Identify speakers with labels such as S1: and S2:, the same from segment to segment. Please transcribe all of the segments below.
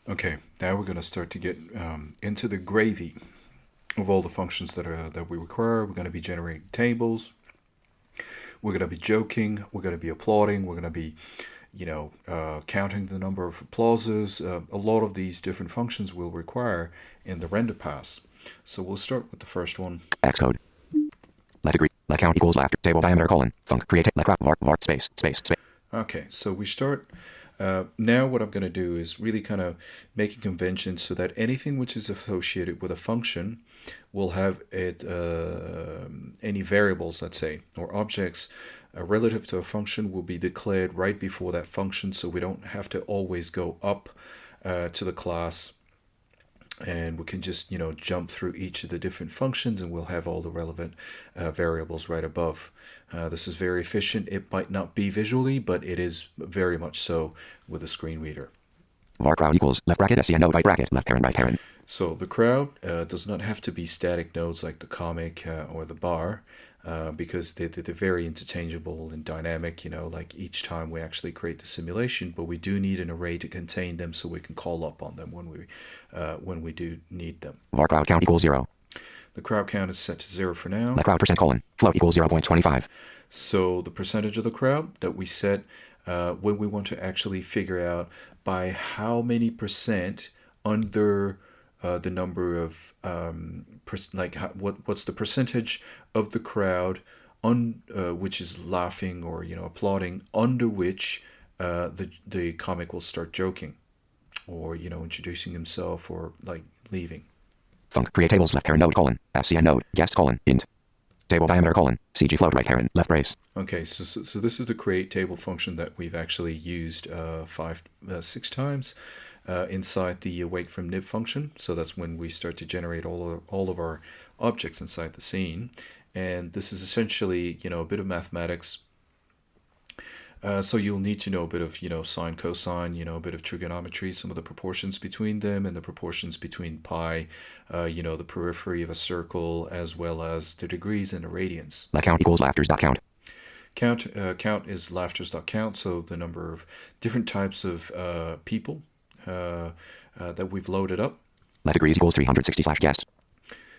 S1: Okay, now we're going to start to get into the gravy of all the functions that we require. We're going to be generating tables. We're going to be joking. We're going to be applauding. We're going to be, counting the number of applauses. A lot of these different functions will require in the render pass. So we'll start with the first one.
S2: Xcode. Let degree. Let count equals laughter. Table diameter colon. Func. Create. Let var space.
S1: Okay, so we start. Now what I'm going to do is really kind of make a convention so that anything which is associated with a function will have any variables, let's say, or objects relative to a function will be declared right before that function, so we don't have to always go up to the class, and we can just jump through each of the different functions, and we'll have all the relevant variables right above. This is very efficient. It might not be visually, but it is very much so with a screen reader.
S2: Var crowd equals left bracket SCN node right bracket left parent right parent.
S1: So the crowd does not have to be static nodes like the comic or the bar, because they're very interchangeable and dynamic, like each time we actually create the simulation, but we do need an array to contain them so we can call up on them when we do need them.
S2: Var crowd count equals 0.
S1: The crowd count is set to 0 for now.
S2: Let crowd percent colon float equals 0.25.
S1: So the percentage of the crowd that we set when we want to actually figure out by how many percent under the number of what's the percentage of the crowd which is laughing or applauding, under which the comic will start joking or introducing himself or like leaving.
S2: Func. Create tables left parent node colon SCN node guest colon int table diameter colon CG float right parent left brace.
S1: Okay, so this is the create table function that we've actually used 6 times inside the awake from nib function. So that's when we start to generate all of our objects inside the scene. And this is essentially a bit of mathematics. So you'll need to know a bit of sine, cosine, a bit of trigonometry, some of the proportions between them, and the proportions between pi, the periphery of a circle, as well as the degrees and the radians.
S2: Let count equals laughters dot count.
S1: Count is laughters dot count, so the number of different types of people that we've loaded up.
S2: Let degrees equals 360 slash guest.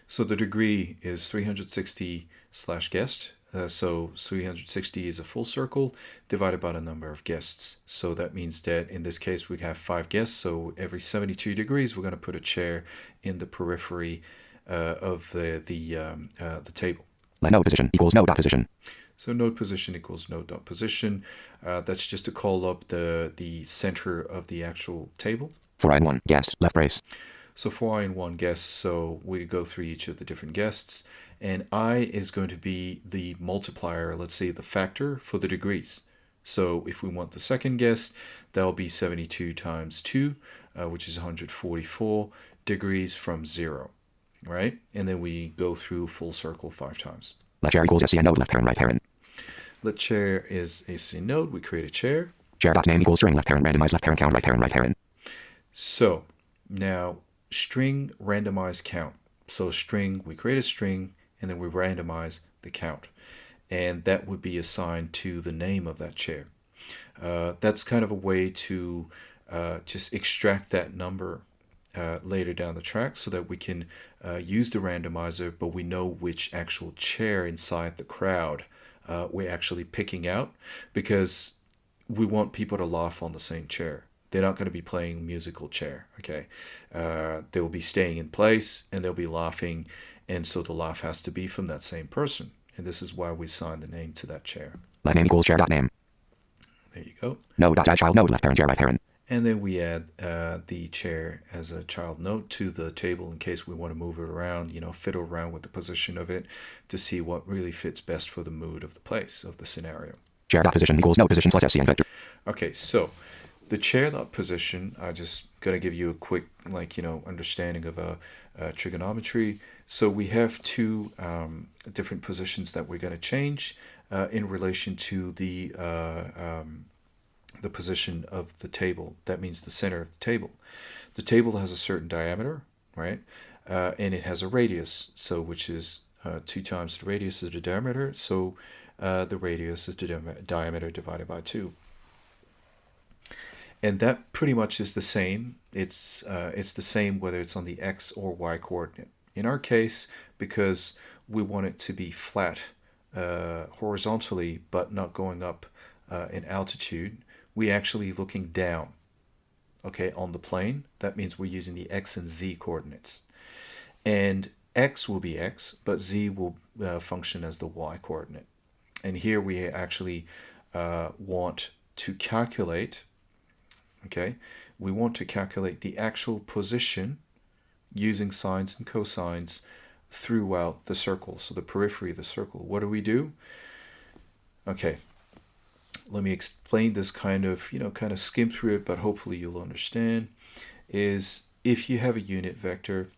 S1: So the degree is 360 slash guest. So 360 is a full circle divided by the number of guests. So that means that in this case we have 5 guests. So every 72 degrees we're going to put a chair in the periphery of the table.
S2: Let node position equals node dot position.
S1: So node position equals node dot position. That's just to call up the center of the actual table.
S2: For I in 1 guest left brace.
S1: So for I in 1 guest, so we go through each of the different guests, and I is going to be the multiplier, let's say the factor for the degrees. So if we want the second guest, that'll be 72 times 2, which is 144 degrees from 0, right? And then we go through full circle 5 times.
S2: Let chair equals SCN node left parent right parent.
S1: Let chair is a node. We create a chair.
S2: Chair dot name equals string left parent randomize left parent count right parent right parent.
S1: So now string randomize count. So string, we create a string and then we randomize the count, and that would be assigned to the name of that chair. That's kind of a way to just extract that number later down the track so that we can use the randomizer, but we know which actual chair inside the crowd we're actually picking out, because we want people to laugh on the same chair. They're not going to be playing musical chair, okay? They will be staying in place and they'll be laughing, and so the laugh has to be from that same person. And this is why we assign the name to that chair.
S2: Let name equals chair dot name.
S1: There you go.
S2: Node dot add child node left parent chair right parent.
S1: And then we add the chair as a child node to the table in case we want to move it around, fiddle around with the position of it to see what really fits best for the mood of the place, of the scenario.
S2: Chair dot position equals node position plus SCN vector.
S1: Okay, so the chair dot position, I just gonna give you a quick understanding of trigonometry. So we have 2 different positions that we're gonna change in relation to the position of the table. That means the center of the table. The table has a certain diameter, right? And it has a radius, so which is 2 times the radius of the diameter. So the radius is the diameter divided by 2. And that pretty much is the same it's the same whether it's on the x or y coordinate. In our case, because we want it to be flat horizontally but not going up in altitude, we actually looking down, okay, on the plane. That means we're using the x and z coordinates. And x will be x, but z will function as the y coordinate. And here we actually want to calculate, okay, we want to calculate the actual position using sines and cosines throughout the circle, so the periphery of the circle. What do? Okay, let me explain this kind of skim through it, but hopefully you'll understand. Is if you have a unit vector,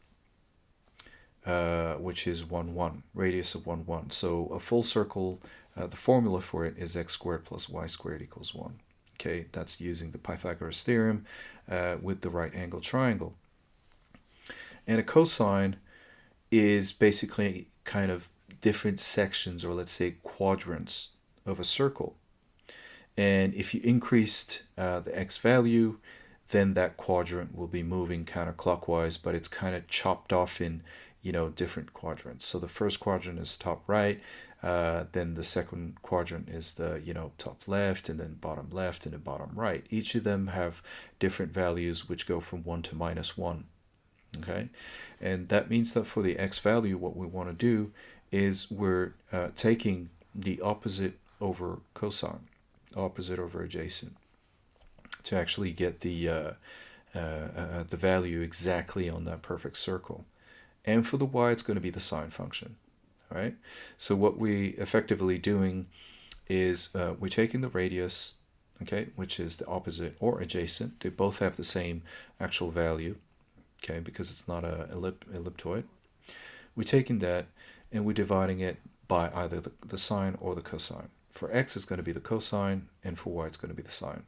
S1: which is 1, 1, radius of 1, 1. So a full circle, the formula for it is x squared plus y squared equals 1. Okay, that's using the Pythagoras theorem with the right angle triangle. And a cosine is basically kind of different sections, or let's say quadrants of a circle. And if you increased the x value, then that quadrant will be moving counterclockwise, but it's kind of chopped off in different quadrants. So the first quadrant is top right, then the second quadrant is the top left, and then bottom left, and then bottom right. Each of them have different values which go from 1 to -1. Okay, and that means that for the x value, what we want to do is we're taking the opposite over cosine, opposite over adjacent, to actually get the value exactly on that perfect circle. And for the y, it's going to be the sine function. All right. So what we effectively doing is we're taking the radius, okay, which is the opposite or adjacent. They both have the same actual value, okay, because it's not a elliptoid. We're taking that and we're dividing it by either the sine or the cosine. For x, it's going to be the cosine, and for y, it's going to be the sine.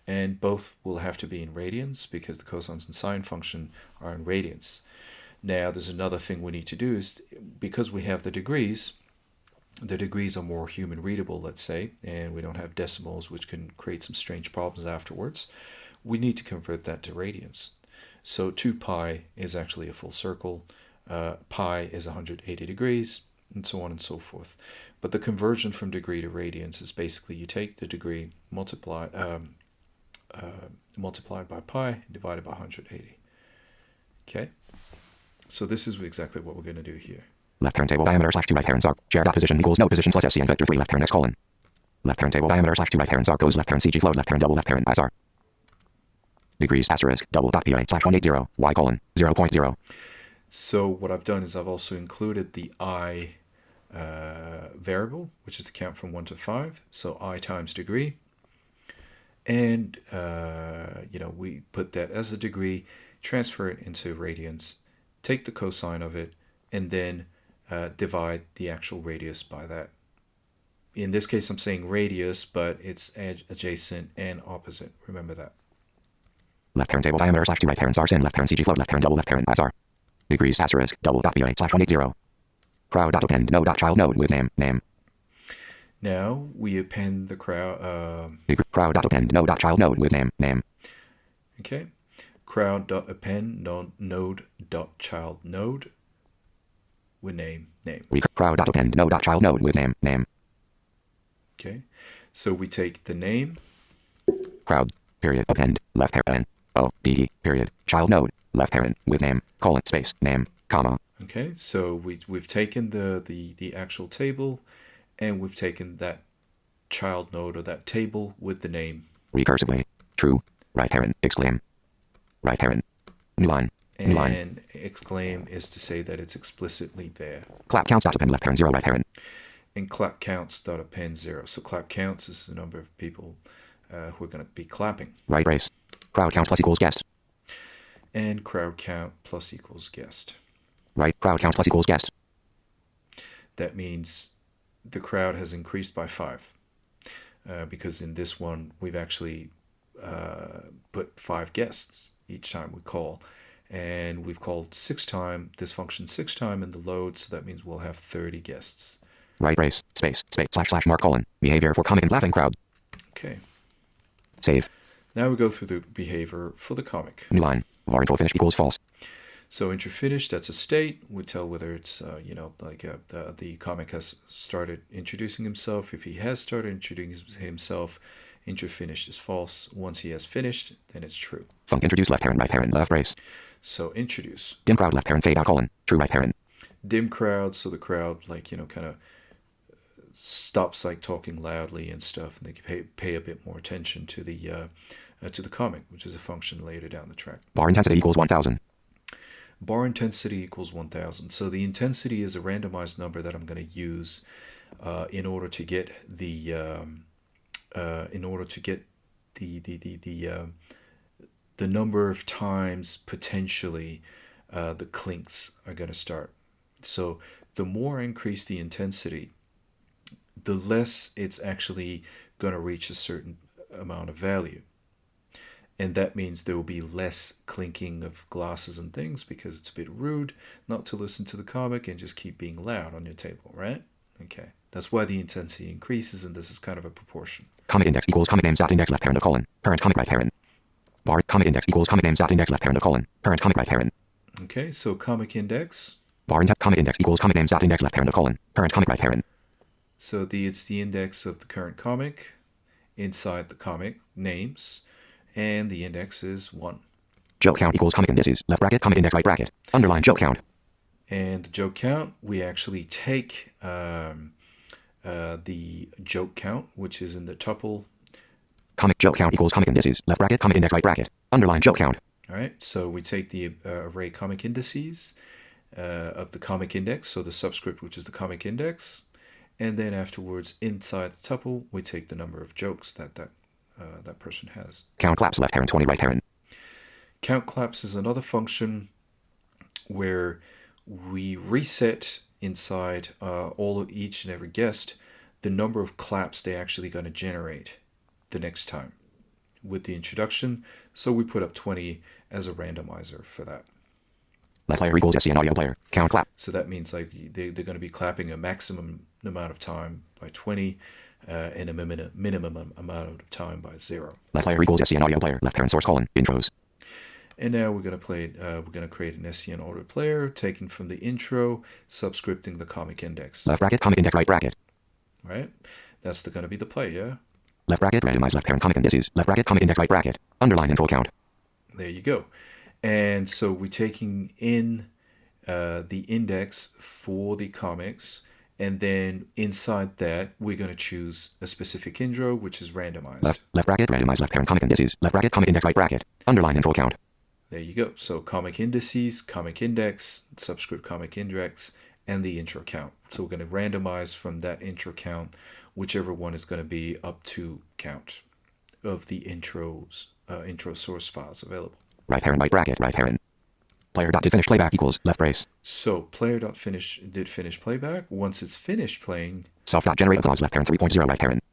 S1: And both will have to be in radians because the cosines and sine function are in radians. Now, there's another thing we need to do is, because we have the degrees are more human readable, let's say, and we don't have decimals, which can create some strange problems afterwards. We need to convert that to radians. So 2 pi is actually a full circle. Pi is 180 degrees, and so on and so forth. But the conversion from degree to radians is basically you take the degree multiplied by pi divided by 180. Okay? So this is exactly what we're going to do here.
S2: Left turn table diameter /2 right parents arc. Share dot position equals no position plus SCN vector 3 left turn x colon. Left turn table diameter /2 right parents arc goes left turn CG float left turn double left parent as r. Degrees asterisk double dot PA /180 y colon 0.0.
S1: So what I've done is I've also included the I variable, which is the count from 1 to 5. So I times degree. And, we put that as a degree, transfer it into radians, take the cosine of it, and then divide the actual radius by that. In this case, I'm saying radius, but it's adjacent and opposite. Remember that.
S2: Left turn table diameter /2 right parents r sin left turn CG float left turn double left parent as r. Degrees asterisk double dot PA /180. Crowd dot append no dot child node with name.
S1: Now we append the crowd.
S2: Crowd dot append no dot child node with name.
S1: Okay. Crowd dot append node dot child node with name.
S2: Crowd dot append no dot child node with name.
S1: Okay. So we take the name.
S2: Crowd period append left parent ODE period child node left parent with name colon space name comma.
S1: Okay. So we've taken the actual table, and we've taken that child node or that table with the name.
S2: Recursively true right parent exclaim right parent new line.
S1: And exclaim is to say that it's explicitly there.
S2: Clap counts dot append left parent 0 right parent.
S1: And clap counts dot append 0. So clap counts is the number of people who are going to be clapping.
S2: Right brace. Crowd count plus equals guest.
S1: And crowd count plus equals guest.
S2: Right crowd count plus equals guest.
S1: That means the crowd has increased by 5. Because in this one, we've actually put 5 guests each time we call. And we've called this function 6 times in the load, so that means we'll have 30 guests.
S2: Right brace, space, // mark colon, behavior for comic and laughing crowd.
S1: Okay.
S2: Save.
S1: Now we go through the behavior for the comic.
S2: New line. Var intro finish equals false.
S1: So intro finish, that's a state. We tell whether it's, the comic has started introducing himself. If he has started introducing himself, intro finished is false. Once he has finished, then it's true.
S2: Func introduce left parent, right parent, left brace.
S1: So introduce.
S2: Dim crowd, left parent, fade out, colon, true, right parent.
S1: Dim crowd, so the crowd, kind of stops talking loudly and stuff, and they pay a bit more attention to the comic, which is a function later down the track.
S2: Bar intensity equals 1000.
S1: Bar intensity equals 1000. So the intensity is a randomized number that I'm going to use in order to get the number of times potentially the clinks are going to start. So the more I increase the intensity, the less it's actually going to reach a certain amount of value. And that means there will be less clinking of glasses and things, because it's a bit rude not to listen to the comic and just keep being loud on your table, right? Okay. That's why the intensity increases, and this is kind of a proportion.
S2: Comic index equals comic names dot index left parent of colon. Current comic right parent. Bar comic index equals comic names dot index left parent of colon. Current comic right parent.
S1: Okay, so comic index.
S2: Bar comic index equals comic names dot index left parent of colon. Current comic right parent.
S1: So it's the index of the current comic inside the comic names, and the index is 1.
S2: Joke count equals comic indices, left bracket, comic index, right bracket. Underline joke count.
S1: And the joke count, we actually take the joke count, which is in the tuple.
S2: Comic joke count equals comic indices, left bracket, comic index, right bracket. Underline joke count.
S1: All right, so we take the array comic indices of the comic index, so the subscript, which is the comic index, and then afterwards, inside the tuple, we take the number of jokes that person has.
S2: Count claps left parent 20 right parent.
S1: Count claps is another function where we reset inside all of each and every guest the number of claps they're actually going to generate the next time with the introduction. So we put up 20 as a randomizer for that.
S2: Left player equals SCN audio player. Count clap.
S1: So that means they're going to be clapping a maximum amount of time by 20 and a minimum amount of time by 0.
S2: Left player equals SCN audio player. Left parent source colon. Intros.
S1: And now we're going to create an SCN audio player taken from the intro, subscripting the comic index.
S2: Left bracket, comic index, right bracket.
S1: Right? That's going to be the play, yeah?
S2: Left bracket, randomize left parent comic indices. Left bracket, comic index, right bracket. Underline intro count.
S1: There you go. And so we're taking in the index for the comics, and then inside that, we're going to choose a specific intro, which is randomized.
S2: Left bracket, randomize left parent comic indices. Left bracket, comic index, right bracket. Underline intro count.
S1: There you go. So comic indices, comic index, subscript comic index, and the intro count. So we're going to randomize from that intro count, whichever one is going to be up to count of the intro source files available.
S2: Right parent, right bracket, right parent. Player dot did finish playback equals left brace.
S1: So player dot finish did finish playback. Once it's finished playing,
S2: self dot generate applause left parent 3.0 right parent.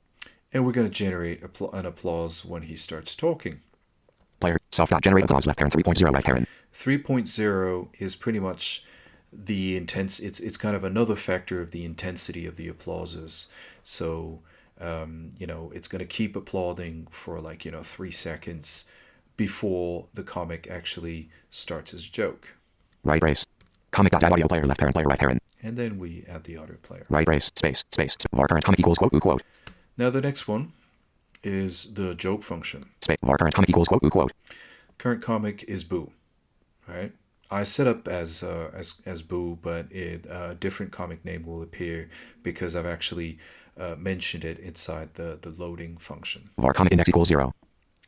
S1: And we're going to generate an applause when he starts talking.
S2: Player self dot generate applause left parent 3.0 right parent.
S1: 3.0 is pretty much the intense. It's kind of another factor of the intensity of the applauses. So it's going to keep applauding for 3 seconds before the comic actually starts his joke.
S2: Right brace. Comic dot add audio player left parent player right parent.
S1: And then we add the audio player.
S2: Right brace space var current comic equals quote quote.
S1: Now the next one is the joke function.
S2: Space var current comic equals quote quote.
S1: Current comic is boo. Right? I set up as boo, but a different comic name will appear because I've actually mentioned it inside the loading function.
S2: Var comic index equals 0.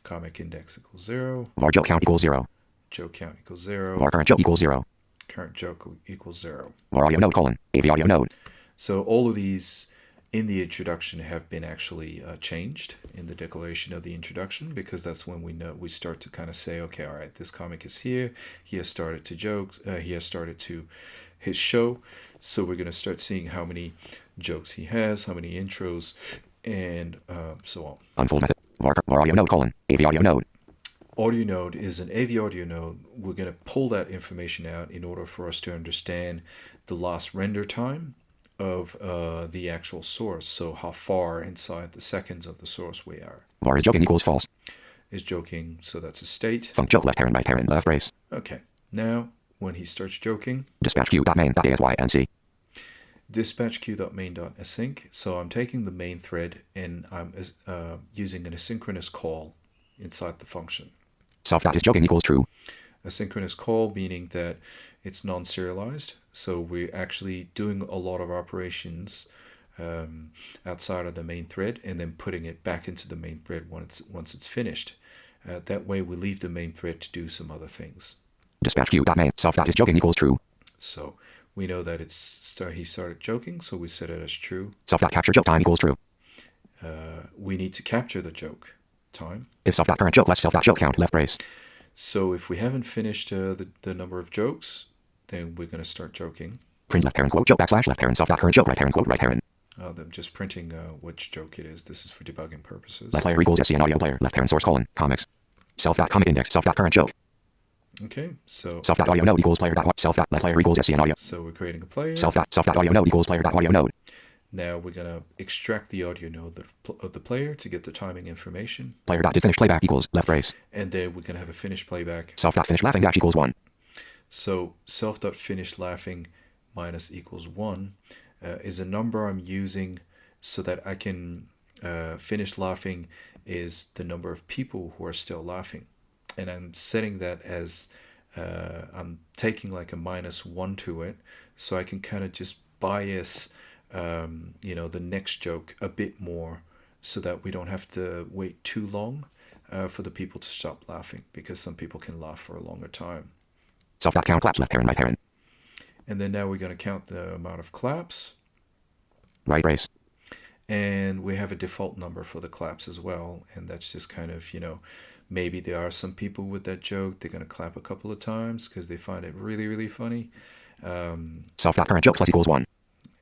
S1: Comic index equals 0.
S2: Var joke count equals 0.
S1: Joke count equals 0.
S2: Var current joke equals 0.
S1: Current joke equals 0.
S2: Var audio node colon AV audio node.
S1: So all of these in the introduction have been actually changed in the declaration of the introduction, because that's when we start to kind of say, okay, all right, this comic is here. He has started to joke. He has started to his show. So we're going to start seeing how many jokes he has, how many intros, and so on.
S2: Unfold method. Var audio node colon AV audio node.
S1: Audio node is an AV audio node. We're going to pull that information out in order for us to understand the last render time of the actual source. So how far inside the seconds of the source we are.
S2: Var is joking equals false.
S1: is joking, so that's a state.
S2: Func joke left parent right parent left brace.
S1: Okay, now when he starts joking,
S2: Dispatch queue.main.async.
S1: dispatch queue.main.async. So I'm taking the main thread and I'm using an asynchronous call inside the function.
S2: Self.isJoking equals true.
S1: Asynchronous call meaning that it's non-serialized, so we're actually doing a lot of operations outside of the main thread and then putting it back into the main thread once it's finished. That way we leave the main thread to do some other things.
S2: Dispatch queue.main self.isJoking equals true.
S1: So we know that he started joking, so we set it as true.
S2: Self.capture joke time equals true.
S1: We need to capture the joke time.
S2: If self.current joke left self.joke count left brace.
S1: So if we haven't finished the number of jokes, then we're going to start joking.
S2: Print left parent quote joke backslash left parent self.current joke right parent quote right parent.
S1: I'm just printing which joke it is. This is for debugging purposes.
S2: Let player equals SCN audio player left parent source colon comics. Self.comic index self.current joke.
S1: Okay, so
S2: Self.audio node equals player dot self dot let player equals SCN audio.
S1: So we're creating a player.
S2: Self.audio node equals player dot audio node.
S1: Now we're gonna extract the audio node of the player to get the timing information.
S2: Player dot did finish playback equals left brace.
S1: And then we're gonna have a finished playback.
S2: Self.finish laughing dash equals 1.
S1: So self.finished laughing minus equals 1 is a number I'm using so that I can finish laughing is the number of people who are still laughing. And I'm setting that as I'm taking like a -1 to it, so I can kind of just bias the next joke a bit more so that we don't have to wait too long for the people to stop laughing, because some people can laugh for a longer time.
S2: Self.count claps left parent right parent.
S1: And then now we're going to count the amount of claps.
S2: Right brace.
S1: And we have a default number for the claps as well. And that's just kind of, maybe there are some people with that joke, they're going to clap a couple of times because they find it really, really funny.
S2: Self.current joke plus equals 1.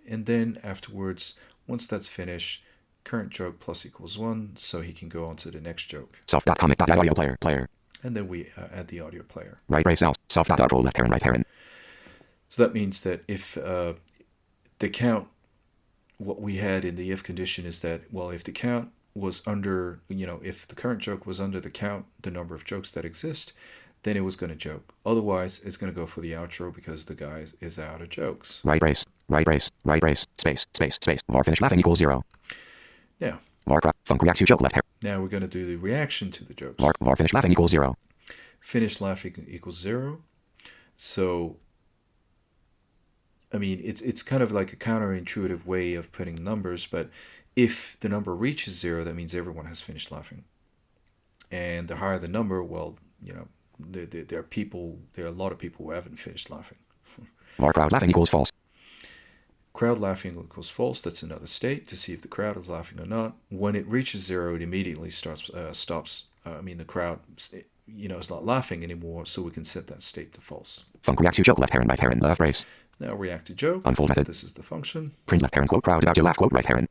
S1: And then afterwards, once that's finished, current joke plus equals 1, so he can go on to the next joke.
S2: Self.comic.audio player.
S1: And then we add the audio player.
S2: Right brace now. Self.outro left parent right parent.
S1: So that means that if the count, what we had in the if condition is that, well, if the count was under, if the current joke was under the count, the number of jokes that exist, then it was going to joke. Otherwise, it's going to go for the outro because the guy is out of jokes.
S2: Right brace, space, var finish laughing equals 0.
S1: Now,
S2: var func react to joke left parent.
S1: Now we're going to do the reaction to the jokes.
S2: Var finish laughing equals 0.
S1: Finish laughing equals 0. So, I mean, it's kind of like a counterintuitive way of putting numbers, but if the number reaches 0, that means everyone has finished laughing. And the higher the number, well, there are a lot of people who haven't finished laughing.
S2: Var crowd laughing equals false.
S1: Crowd laughing equals false. That's another state to see if the crowd is laughing or not. When it reaches 0, it immediately stops. The crowd, is not laughing anymore, so we can set that state to false.
S2: Func react to joke left parent right parent left brace.
S1: Now react to joke.
S2: Unfold method.
S1: This is the function.
S2: Print left parent quote crowd about to laugh quote right parent.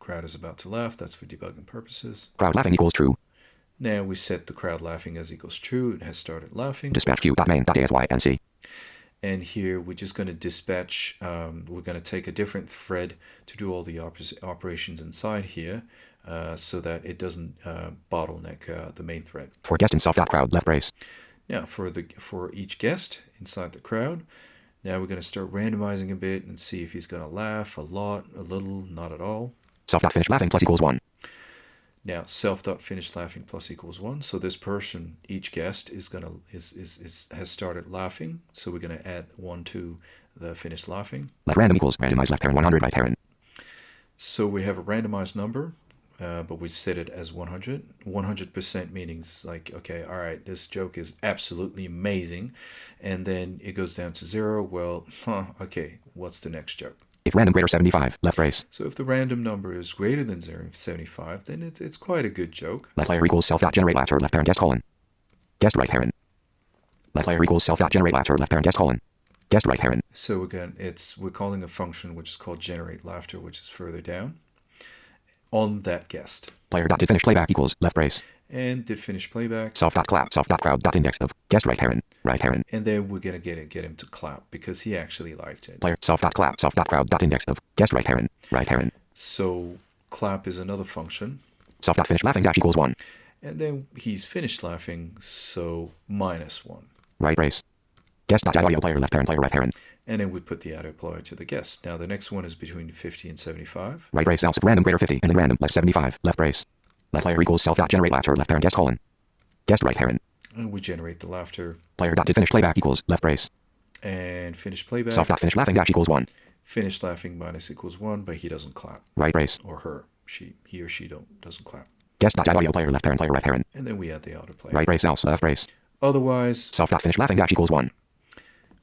S1: Crowd is about to laugh. That's for debugging purposes.
S2: Crowd laughing equals true.
S1: Now we set the crowd laughing as equals true. It has started laughing.
S2: Dispatch queue.main.async.
S1: And here we're just going to dispatch, we're going to take a different thread to do all the operations inside here so that it doesn't bottleneck the main thread.
S2: For guest in self.crowd left brace.
S1: Now for each guest inside the crowd, now we're going to start randomizing a bit and see if he's going to laugh a lot, a little, not at all.
S2: Self.finish laughing plus equals 1.
S1: Now self.finish laughing plus equals 1. So this person, each guest, has started laughing. So we're going to add 1 to the finished laughing.
S2: Let random equals randomize left parent 100 right parent.
S1: So we have a randomized number, but we set it as 100. 100% meaning like, okay, all right, this joke is absolutely amazing. And then it goes down to 0. Well, okay, what's the next joke?
S2: If random greater 75, left brace.
S1: So if the random number is greater than 75, then it's quite a good joke.
S2: Let player equals self.generate laughter left parent guest colon. Guest right parent. Let player equals self.generate laughter left parent guest colon. Guest right parent.
S1: So again, we're calling a function which is called generate laughter, which is further down on that guest.
S2: Player.did finish playback equals left brace.
S1: And did finish playback.
S2: Self.clap, self.crowd.index of guest right parent, right parent.
S1: And then we're going to get him to clap because he actually liked it.
S2: Player self.clap, self.crowd.index of guest right parent, right parent.
S1: So clap is another function.
S2: Self.finish laughing dash equals 1.
S1: And then he's finished laughing, so -1.
S2: Right brace. Guest.audio player left parent player right parent.
S1: And then we put the audio player to the guest. Now the next one is between 50 and 75.
S2: Right brace else random greater 50 and then random left 75. Left brace. Left player equals self dot generate laughter left parent guest colon. Guest right parent.
S1: And we generate the laughter.
S2: Player dot to finish playback equals left brace.
S1: And finish playback.
S2: Self dot finish laughing dash equals 1.
S1: Finish laughing -1, but he doesn't clap.
S2: Right brace.
S1: Or her. He or she doesn't clap.
S2: Guest dot audio player left parent player right parent.
S1: And then we add the audio player.
S2: Right brace else left brace.
S1: Otherwise,
S2: Self dot finish laughing dash equals 1.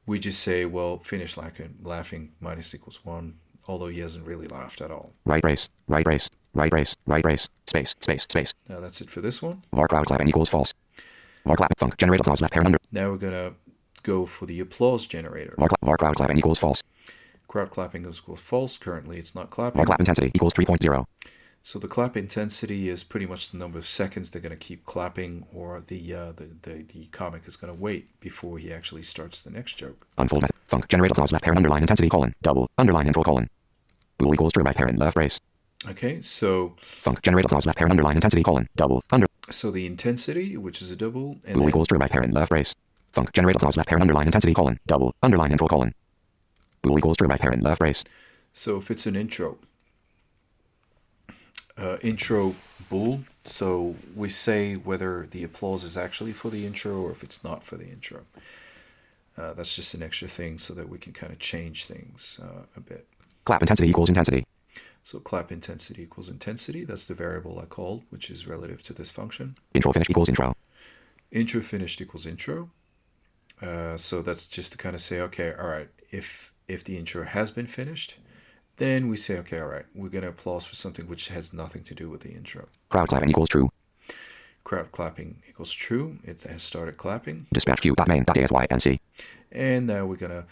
S1: we just say, well, finish laughing -1, although he hasn't really laughed at all.
S2: Right brace. Right brace. Right brace. Right brace. Space. Space. Space.
S1: Now that's it for this one.
S2: Var crowd clapping equals false. Var clap func generate applause left parent under.
S1: Now we're gonna go for the applause generator.
S2: Var crowd clapping equals false.
S1: Crowd clapping is equal false. Currently, it's not clapping.
S2: Var clap intensity equals 3.0.
S1: So the clap intensity is pretty much the number of seconds they're going to keep clapping, or the comic is going to wait before he actually starts the next joke.
S2: Unfold method func generate applause left parent underline intensity colon double underline intro colon. Bool equals true right parent left brace.
S1: Okay, so
S2: Func generate applause left parent underline intensity colon double under.
S1: So the intensity, which is a double, and
S2: Bool equals true right parent left brace. Func generate applause left parent underline intensity colon double underline intro colon. Bool equals true right parent left brace.
S1: So if it's an intro bool, so we say whether the applause is actually for the intro or if it's not for the intro. That's just an extra thing so that we can kind of change things a bit.
S2: Clap intensity equals intensity.
S1: So clap intensity equals intensity. That's the variable I called, which is relative to this function.
S2: Intro finished equals intro.
S1: Intro finished equals intro. So that's just to kind of say, okay, all right, if the intro has been finished, then we say, okay, all right, we're going to applause for something which has nothing to do with the intro.
S2: Crowd clapping equals true.
S1: Crowd clapping equals true. It has started clapping.
S2: Dispatch queue.main.async.
S1: And now we're going to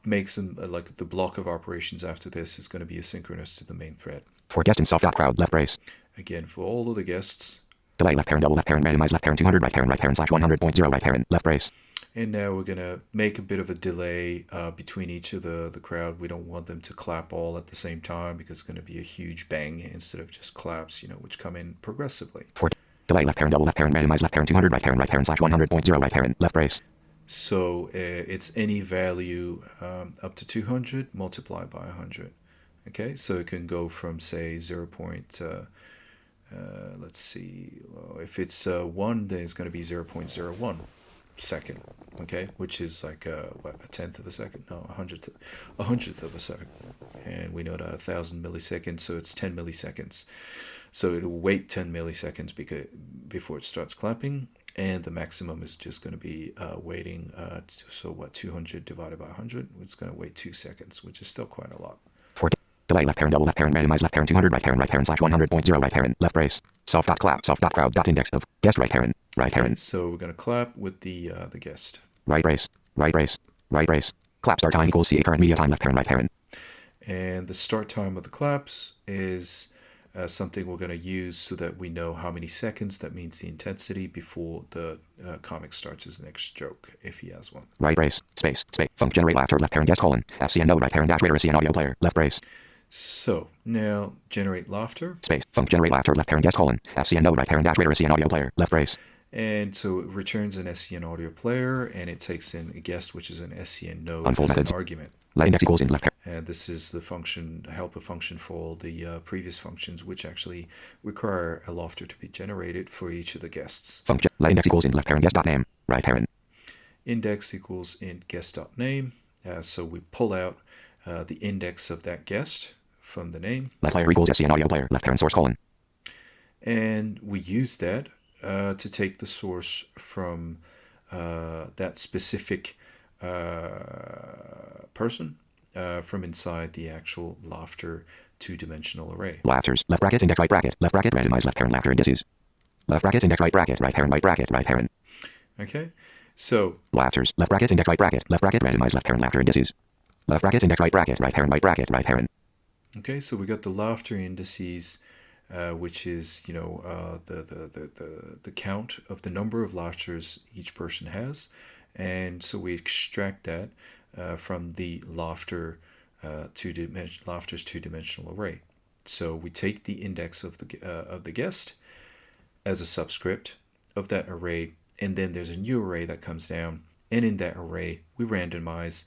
S1: make some, like the block of operations after this is going to be asynchronous to the main thread.
S2: For guest and self.crowd left brace.
S1: Again, for all of the guests.
S2: Delay left parent double left parent randomize left parent 200 right parent slash 100.0 right parent left brace.
S1: And now we're going to make a bit of a delay between each of the crowd. We don't want them to clap all at the same time because it's going to be a huge bang instead of just claps, which come in progressively.
S2: For delay left parent double left parent randomize left parent 200 right parent slash 100.0 right parent left brace.
S1: So it's any value up to 200 multiplied by 100. Okay, so it can go from, say, 0. Let's see, if it's 1, then it's going to be 0.01 second, okay, which is like a tenth of a second, no, a hundredth of a second, and we know that 1,000 milliseconds, so it's 10 milliseconds. So it'll wait 10 milliseconds before it starts clapping, and the maximum is just going to be waiting. So 200 divided by 100, it's going to wait 2 seconds, which is still quite a lot.
S2: For delay left parent double left parent randomize left parent 200 right parent slash 100.0 right parent left brace. Self.clap self.crowd.index of guest right parent.
S1: So we're going to clap with the guest.
S2: Right brace. Clap start time equals CA current media time left parent right parent.
S1: And the start time of the claps is something we're going to use so that we know how many seconds, that means the intensity, before the comic starts his next joke, if he has one.
S2: Right brace, space, func generate laughter left parent guest colon, FCN node right parent dash rater SCN audio player, left brace.
S1: So now generate laughter.
S2: Space, func generate laughter left parent guest colon, FCN node right parent dash rater SCN audio player, left brace.
S1: And so it returns an SCN audio player, and it takes in a guest, which is an SCN node
S2: Unfold
S1: as
S2: methods.
S1: an argument.
S2: Let index equals in left parent.
S1: And this is the function, helper function for all the previous functions, which actually require a laughter to be generated for each of the guests.
S2: Func let index equals in left parent guest dot name, right parent.
S1: Index equals in guest.name. So we pull out the index of that guest from the name.
S2: Let player equals SCN audio player, left parent source colon.
S1: And we use that to take the source from that specific person from inside the actual laughter two-dimensional array.
S2: Laughters, left bracket, index, right bracket, randomize left parent laughter indices. Left bracket, index, right bracket, right parent.
S1: Okay, so
S2: laughters, left bracket, index, right bracket, randomize left parent laughter indices. Left bracket, index, right bracket, right parent.
S1: Okay, so we got the laughter indices, which is the count of the number of laughters each person has, and so we extract that from the laughter's two-dimensional array. So we take the index of the guest, as a subscript of that array, and then there's a new array that comes down, and in that array we randomize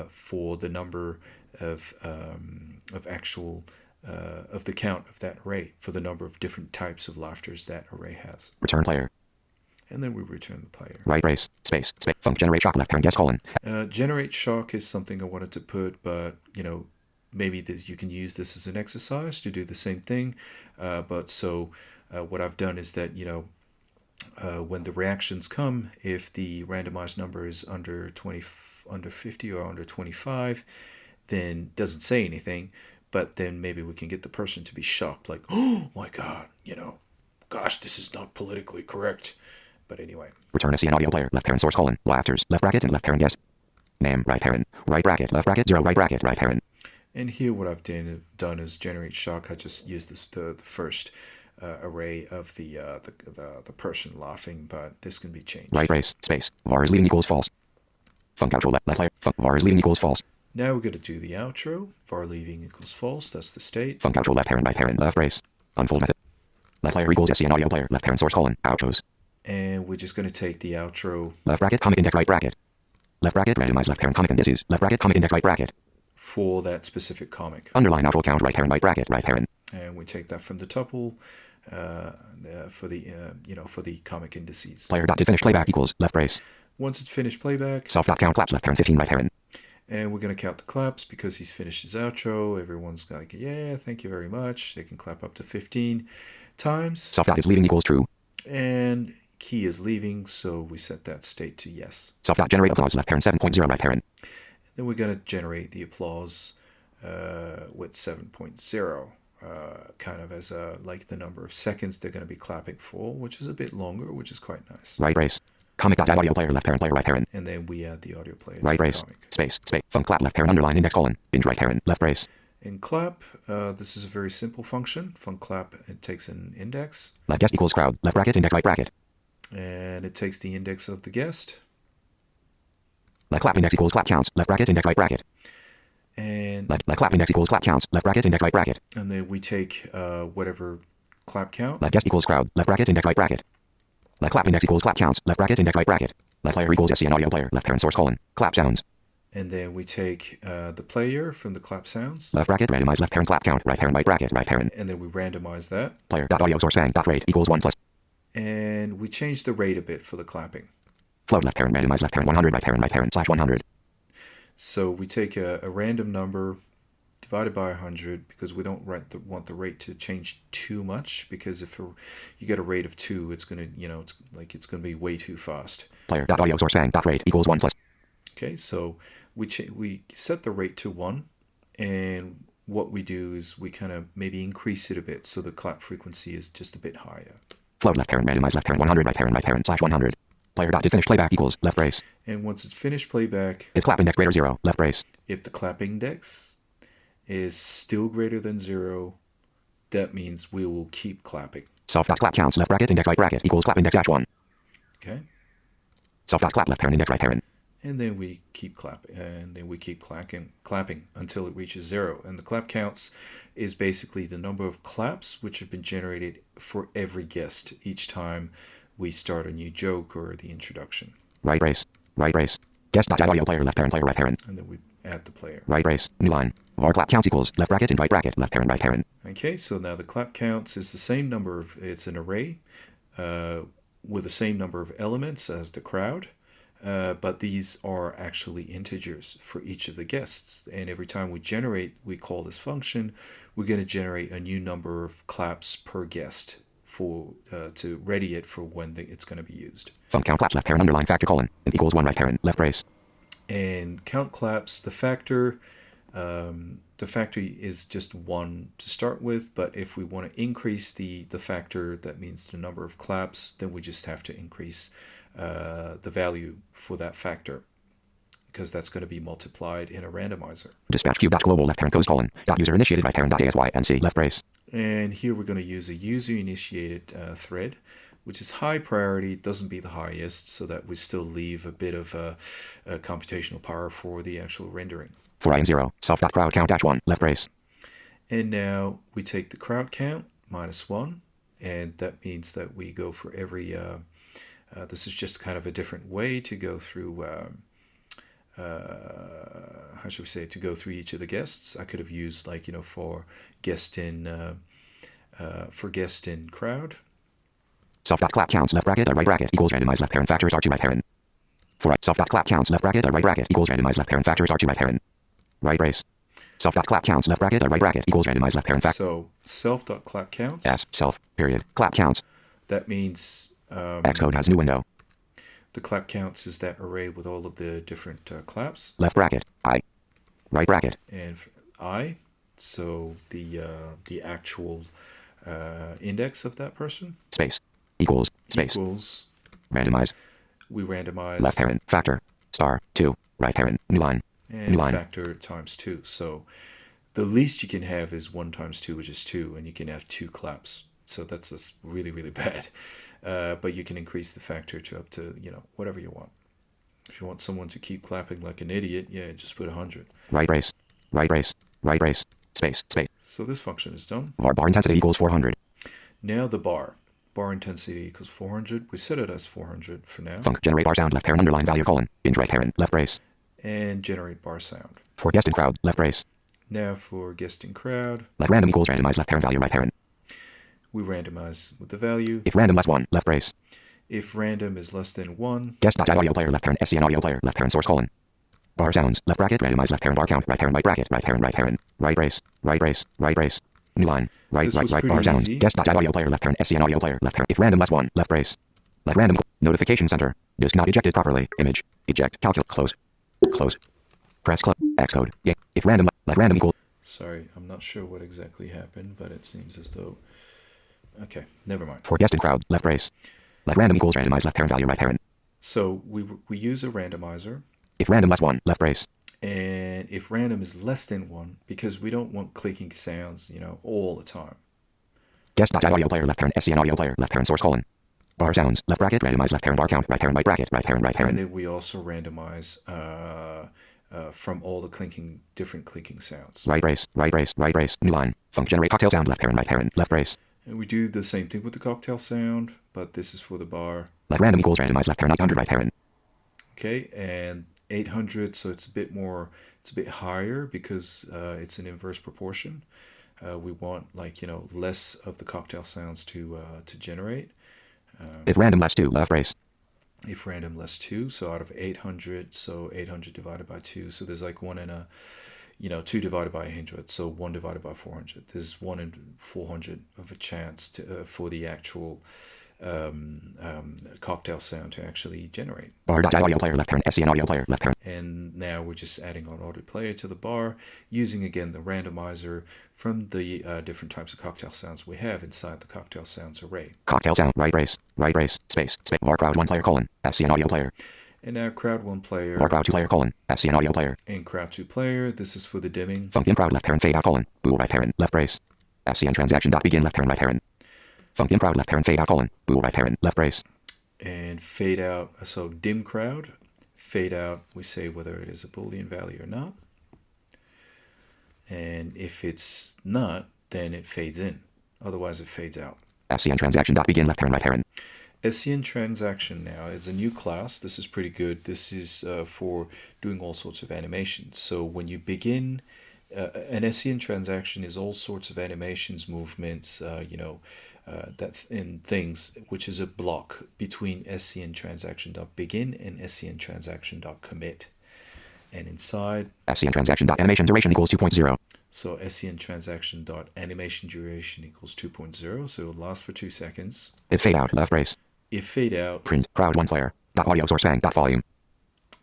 S1: for the number of actual of the count of that array for the number of different types of laughters that array has.
S2: Return player.
S1: And then we return the player.
S2: Right brace, space, func generate shock left parent guess colon.
S1: Generate shock is something I wanted to put, but maybe you can use this as an exercise to do the same thing. What I've done is that when the reactions come, if the randomized number is under 50 or under 25, then doesn't say anything. But then maybe we can get the person to be shocked, like, oh my God, gosh, this is not politically correct. But anyway.
S2: Return a CN audio player, left parent source colon, laughters, left bracket and left parent guess. Name, right parent, right bracket, left bracket, 0, right bracket, right parent.
S1: And here what I've done is generate shock. I just used the first array of the person laughing, but this can be changed.
S2: Right brace, space, var is leading equals false. Func outro left player, func var is leading equals false.
S1: Now we're going to do the outro. Var leaving equals false. That's the state.
S2: Func outro left parent, right parent, left brace. Unfold method. Left player equals SCN audio player, left parent source colon, outros.
S1: And we're just going to take the outro.
S2: Left bracket, comic index, right bracket. Left bracket, randomize left parent comic indices, left bracket, comic index, right bracket.
S1: For that specific comic.
S2: Underline outro count, right parent, right bracket, right parent.
S1: And we take that from the tuple for the comic indices.
S2: Player dot did finish playback equals left brace.
S1: Once it's finished playback.
S2: Self dot count claps left parent 15 right parent.
S1: And we're going to count the claps because he's finished his outro. Everyone's like, yeah, thank you very much. They can clap up to 15 times.
S2: Self dot is leaving equals true.
S1: And key is leaving, so we set that state to yes.
S2: Self dot generate applause left parent 7.0 right parent.
S1: Then we're going to generate the applause with 7.0, kind of as like the number of seconds they're going to be clapping for, which is a bit longer, which is quite nice.
S2: Right brace. Comic dot add audio player left parent player right parent.
S1: And then we add the audio player
S2: right
S1: to
S2: brace.
S1: the comic.
S2: Space func clap left parent underline index colon binge right parent left brace.
S1: In clap, this is a very simple function. Func clap, it takes an index.
S2: Left guest equals crowd left bracket index right bracket.
S1: And it takes the index of the guest.
S2: Left clap index equals clap counts left bracket index right bracket.
S1: And
S2: left clap index equals clap counts left bracket index right bracket.
S1: And then we take whatever clap count.
S2: Left guest equals crowd left bracket index right bracket. Left clap index equals clap counts left bracket index right bracket. Left player equals SCN audio player left parent source colon clap sounds.
S1: And then we take the player from the clap sounds.
S2: Left bracket randomize left parent clap count right parent right bracket right parent.
S1: And then we randomize that.
S2: Player dot audio source bang dot rate equals 1 plus.
S1: And we change the rate a bit for the clapping.
S2: Float left parent randomize left parent 100 right parent slash 100.
S1: So we take a random number divided by 100 because we don't want the rate to change too much, because if you get a rate of 2, it's going to, it's going to be way too fast.
S2: Player dot audio source bang dot rate equals 1 plus.
S1: Okay, so we set the rate to 1, and what we do is we kind of maybe increase it a bit so the clap frequency is just a bit higher.
S2: Float left parent randomize left parent 100 right parent slash 100. Player dot did finish playback equals left brace.
S1: And once it's finished playback,
S2: if clap index greater 0 left brace.
S1: If the clap index is still greater than 0, that means we will keep clapping.
S2: Self dot clap counts left bracket index right bracket equals clap index dash 1.
S1: Okay.
S2: Self dot clap left parent index right parent.
S1: And then we keep clapping, clapping until it reaches 0. And the clap counts is basically the number of claps which have been generated for every guest each time we start a new joke or the introduction.
S2: Right brace. Guest dot add audio player left parent player right parent.
S1: And then we add the player.
S2: Right brace. New line. Var clap counts equals left bracket and right bracket left parent right parent.
S1: Okay, so now the clap counts is the same number of, it's an array with the same number of elements as the crowd. But these are actually integers for each of the guests. And every time we call this function, we're going to generate a new number of claps per guest to ready it for when it's going to be used.
S2: Func count claps left parent underline factor colon and equals 1 right parent left brace.
S1: And count claps, the factor is just 1 to start with, but if we want to increase the factor, that means the number of claps, then we just have to increase the value for that factor, because that's going to be multiplied in a randomizer.
S2: Dispatch cube dot global left parent goes colon dot user initiated right parent dot asy and c left brace.
S1: And here we're going to use a user initiated thread, which is high priority. It doesn't be the highest, so that we still leave a bit of a computational power for the actual rendering.
S2: For I and 0 self dot crowd count dash 1 left brace.
S1: And now we take the crowd count minus 1, and that means that we go for every. This is just kind of a different way to go through. How should we say, to go through each of the guests. I could have used like for guest in crowd.
S2: Self.clap counts left bracket right bracket equals randomized left parent factors R2 right parent. For self.clap counts left bracket right bracket equals randomized left parent factors R2 right parent. Right brace. Self.clap counts left bracket right bracket equals randomized left parent factor.
S1: So self.clap counts.
S2: S self period clap counts.
S1: That means
S2: Xcode has new window.
S1: The clap counts is that array with all of the different claps.
S2: Left bracket I. Right bracket.
S1: And I. So the actual index of that person.
S2: Space. Equals. Space.
S1: Equals.
S2: Randomize.
S1: We randomize.
S2: Left parent factor. Star 2. Right parent. New line.
S1: And
S2: new line.
S1: Factor times 2. So the least you can have is 1 times 2, which is 2. And you can have 2 claps. So that's really, really bad. But you can increase the factor to up to, whatever you want. If you want someone to keep clapping like an idiot, just put 100.
S2: Right brace. Right brace. Right brace. Space. Space.
S1: So this function is done.
S2: Bar intensity equals 400.
S1: Now the bar. Bar intensity equals 400. We set it as 400 for now.
S2: Func generate bar sound left parent underline value colon. Binge right parent left brace.
S1: And generate bar sound.
S2: For guest in crowd left brace.
S1: Now for guest in crowd.
S2: Let random equals randomized left parent value right parent.
S1: We randomize with the value.
S2: If random less 1 left brace.
S1: If random is less than 1.
S2: Guest.audio player left parent SCN audio player left parent source colon. Bar sounds left bracket randomized left parent bar count right parent right bracket right parent right parent right brace right brace right brace. New line. Right bar sounds. Guest.audio player left parent SCN audio player left parent. If random less 1 left brace. Let random notification center. Disk not ejected properly. Image. Eject. Calculate. Close. Close. Press close. Xcode. Yeah. If random let random equal.
S1: Sorry, I'm not sure what exactly happened, but it seems as though. Okay, never mind.
S2: For guest in crowd left brace. Let random equals randomized left parent value right parent.
S1: So we use a randomizer.
S2: If random less 1 left brace.
S1: And if random is less than 1, because we don't want clicking sounds, all the time.
S2: Guest.audio player left parent SCN audio player left parent source colon. Bar sounds left bracket randomized left parent bar count right parent right bracket right parent right parent.
S1: And then we also randomize from all the different clicking sounds.
S2: Right brace, right brace, right brace. New line. Func generate cocktail sound left parent left brace.
S1: And we do the same thing with the cocktail sound, but this is for the bar.
S2: Let random equals randomized left parent 800 right parent.
S1: Okay, and 800, so it's a bit higher because it's an inverse proportion. We want less of the cocktail sounds to generate.
S2: If random less 2 left brace.
S1: If random less 2, so out of 800, so 800 divided by 2, so there's like 1 and 2 divided by 100, so 1 divided by 400. There's 1 in 400 of a chance for the actual cocktail sound to actually generate.
S2: Bar.audio player left parent SCN audio player left parent.
S1: And now we're just adding on audio player to the bar, using again the randomizer from the different types of cocktail sounds we have inside the cocktail sounds array.
S2: Cocktail sound right brace, space, var crowd 1 player colon SCN audio player.
S1: And now crowd 1 player.
S2: Var crowd 2 player colon SCN audio player.
S1: And crowd 2 player. This is for the dimming.
S2: Func in crowd left parent fade out colon bool right parent left brace. SCN transaction dot begin left parent right parent. Func in crowd left parent fade out colon bool right parent left brace.
S1: And fade out. So dim crowd. Fade out. We say whether it is a Boolean value or not. And if it's not, then it fades in. Otherwise, it fades out.
S2: SCN transaction dot begin left parent right parent.
S1: SCN transaction now is a new class. This is pretty good. This is for doing all sorts of animations. So when you begin, an SCN transaction is all sorts of animations, movements, that in things, which is a block between SCN transaction.begin and SCN transaction.commit. And inside
S2: SCN transaction.animation duration equals 2.0.
S1: So SCN transaction.animation duration equals 2.0. So it'll last for 2 seconds.
S2: If fade out left brace.
S1: If fade out.
S2: Print crowd 1 player. Audio source sang. Volume.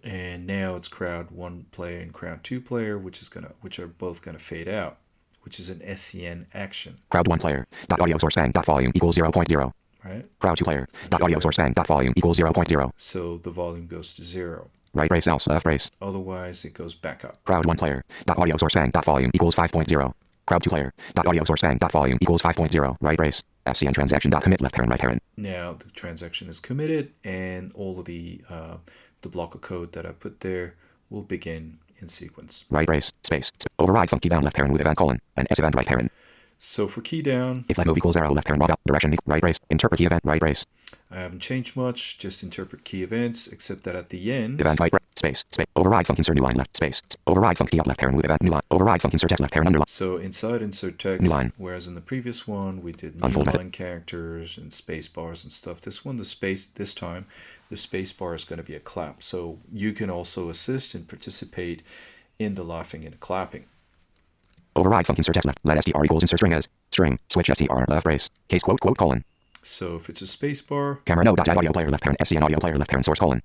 S1: And now it's crowd 1 player and crowd 2 player, which are both gonna fade out, which is an SCN action.
S2: Crowd 1 player. Audio source sang. Volume equals 0.0.
S1: Right.
S2: Crowd 2 player. Audio source sang. Volume equals 0.0.
S1: So the volume goes to 0.
S2: Right brace else left brace.
S1: Otherwise it goes back up.
S2: Crowd 1 player. Audio source sang. Volume equals 5.0. Crowd 2 player. Audio source sang. Volume equals 5.0. Right brace. SCN transaction commit left parent right parent.
S1: Now the transaction is committed, and all of the block of code that I put there will begin in sequence.
S2: Right brace space override funky down left parent with event colon and s event right parent.
S1: So for key down,
S2: if left move equals arrow, left parent log up, direction, right brace, interpret key event, right brace,
S1: I haven't changed much, just interpret key events, except that at the end,
S2: event right brace, space, override func insert new line left, space, override func key up left parent with event new line, override func insert text left parent underline,
S1: so inside insert text,
S2: new line,
S1: whereas in the previous one we did new
S2: unfold
S1: line
S2: method,
S1: characters and space bars and stuff. This one, this time, the space bar is going to be a clap. So you can also assist and participate in the laughing and clapping.
S2: override func insert text left, let str equals insert string as, string, switch str left brace, case quote colon,
S1: So if it's a space bar,
S2: camera no dot audio player left parent scn audio player left parent source colon,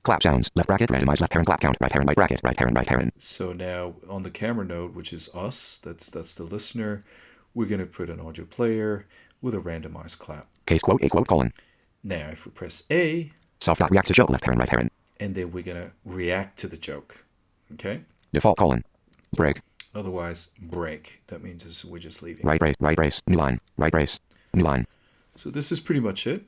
S2: clap sounds left bracket randomize left parent clap count right parent by bracket right parent.
S1: so now on the camera node, which is us, that's the listener, we're going to put an audio player with a randomized clap.
S2: Case quote a quote colon.
S1: Now if we press A,
S2: Self dot reacts to joke left parent right parent.
S1: and then we're going to react to the joke. Okay?
S2: Default colon. Break.
S1: Otherwise, break. That means we're just leaving.
S2: Right brace, new line, right brace, new line.
S1: So this is pretty much it.